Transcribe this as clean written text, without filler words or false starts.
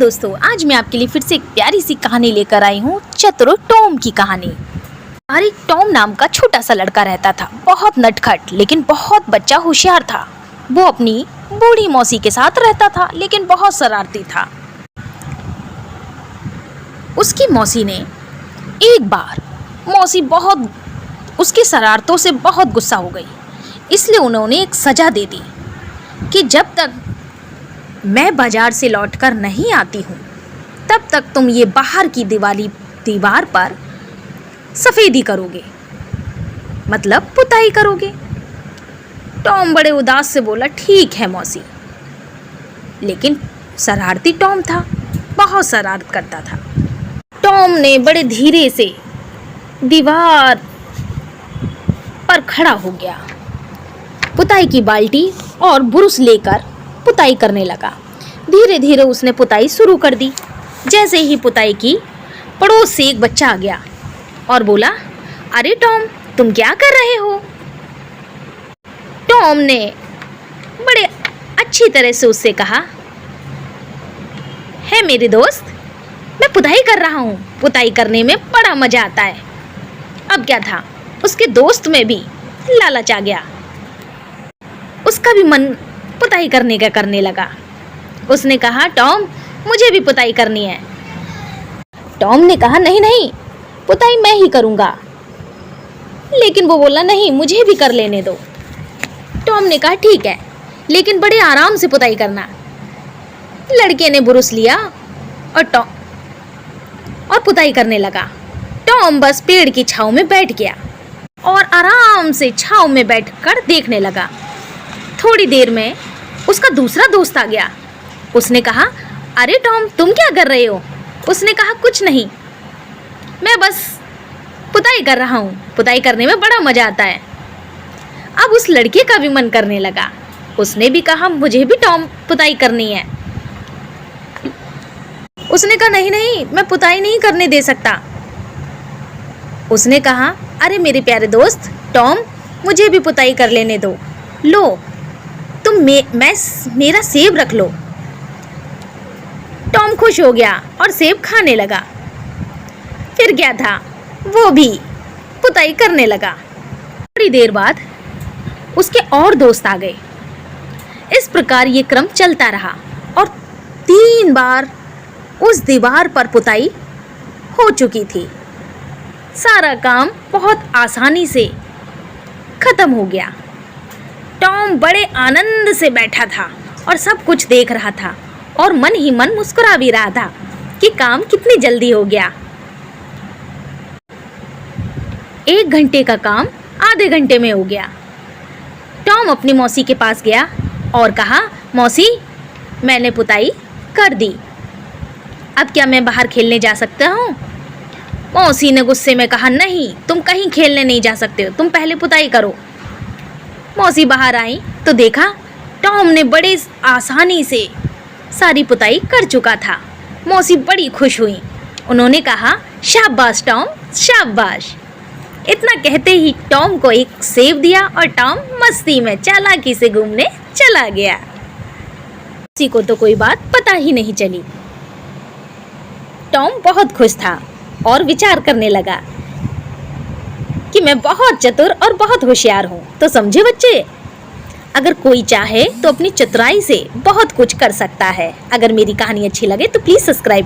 दोस्तों, आज मैं आपके लिए फिर से एक प्यारी सी कहानी लेकर आई हूँ, चतुर टॉम की कहानी। और एक टॉम नाम का छोटा सा लड़का रहता था, बहुत नटखट लेकिन बहुत बच्चा होशियार था। वो अपनी बूढ़ी मौसी के साथ रहता था लेकिन बहुत शरारती था। उसकी मौसी ने एक बार बहुत उसकी शरारतों से बहुत गुस्सा हो गई, इसलिए उन्होंने एक सजा दे दी कि जब तक मैं बाजार से लौटकर नहीं आती हूँ तब तक तुम ये बाहर की दीवार पर सफ़ेदी करोगे, मतलब पुताई करोगे। टॉम बड़े उदास से बोला, ठीक है मौसी। लेकिन शरारती टॉम था, बहुत शरारत करता था। टॉम ने बड़े धीरे से दीवार पर खड़ा हो गया, पुताई की बाल्टी और ब्रश लेकर पुताई करने लगा। धीरे धीरे उसने पुताई शुरू कर दी। जैसे ही पुताई की, पड़ोस से एक बच्चा आ गया और बोला, अरे टॉम, तुम क्या कर रहे हो? टॉम ने बड़े अच्छी तरह से उससे कहा, है मेरे दोस्त, मैं पुताई कर रहा हूँ। पुताई करने में बड़ा मजा आता है। अब क्या था, उसके दोस्त में भी लालच आ गया। उसका भी मन पुताई करने का करने लगा। उसने कहा, टॉम, मुझे भी पुताई करनी है। टॉम ने कहा, नहीं नहीं, पुताई मैं ही करूँगा। लेकिन वो बोला, नहीं, मुझे भी कर लेने दो। टॉम ने कहा, ठीक है, लेकिन बड़े आराम से पुताई करना। लड़के ने ब्रश लिया और पुताई करने लगा। टॉम बस पेड़ की छांव में बैठ गया और आराम से छांव में बैठकर देखने लगा। थोड़ी देर में उसका दूसरा दोस्त आ गया। उसने कहा, अरे टॉम, तुम क्या कर रहे हो? उसने कहा, कुछ नहीं, मैं बस पुताई कर रहा हूँ। पुताई करने में बड़ा मजा आता है। अब उस लड़के का भी मन करने लगा। उसने भी कहा, मुझे भी टॉम पुताई करनी है। उसने कहा, नहीं नहीं, मैं पुताई नहीं करने दे सकता। उसने कहा, अरे मेरे प्यारे दोस्त टॉम, मुझे भी पुताई कर लेने दो। लो, तुम मेरा सेब रख लो। टॉम खुश हो गया और सेब खाने लगा। फिर क्या था, वो भी पुताई करने लगा। थोड़ी देर बाद उसके और दोस्त आ गए। इस प्रकार ये क्रम चलता रहा और 3 बार उस दीवार पर पुताई हो चुकी थी। सारा काम बहुत आसानी से खत्म हो गया। टॉम बड़े आनंद से बैठा था और सब कुछ देख रहा था और मन ही मन मुस्कुरा भी रहा था कि काम कितनी जल्दी हो गया। 1 घंटे का काम आधे घंटे में हो गया। टॉम अपनी मौसी के पास गया और कहा, मौसी, मैंने पुताई कर दी। अब क्या मैं बाहर खेलने जा सकता हूँ? मौसी ने गुस्से में कहा, नहीं, तुम कहीं खेलने नहीं जा सकते हो, तुम पहले पुताई करो। मौसी बाहर आई तो देखा टॉम ने बड़े आसानी से सारी पुताई कर चुका था। मौसी बड़ी खुश हुई। उन्होंने कहा, शाबाश टॉम, शाबाश। इतना कहते ही टॉम को एक सेब दिया और टॉम मस्ती में चालाकी से घूमने चला गया। किसी को तो कोई बात पता ही नहीं चली। टॉम बहुत खुश था और विचार करने लगा कि मैं बहुत चतुर और बहुत होशियार हूँ। तो समझे बच्चे, अगर कोई चाहे तो अपनी चतुराई से बहुत कुछ कर सकता है। अगर मेरी कहानी अच्छी लगे तो प्लीज़ सब्सक्राइब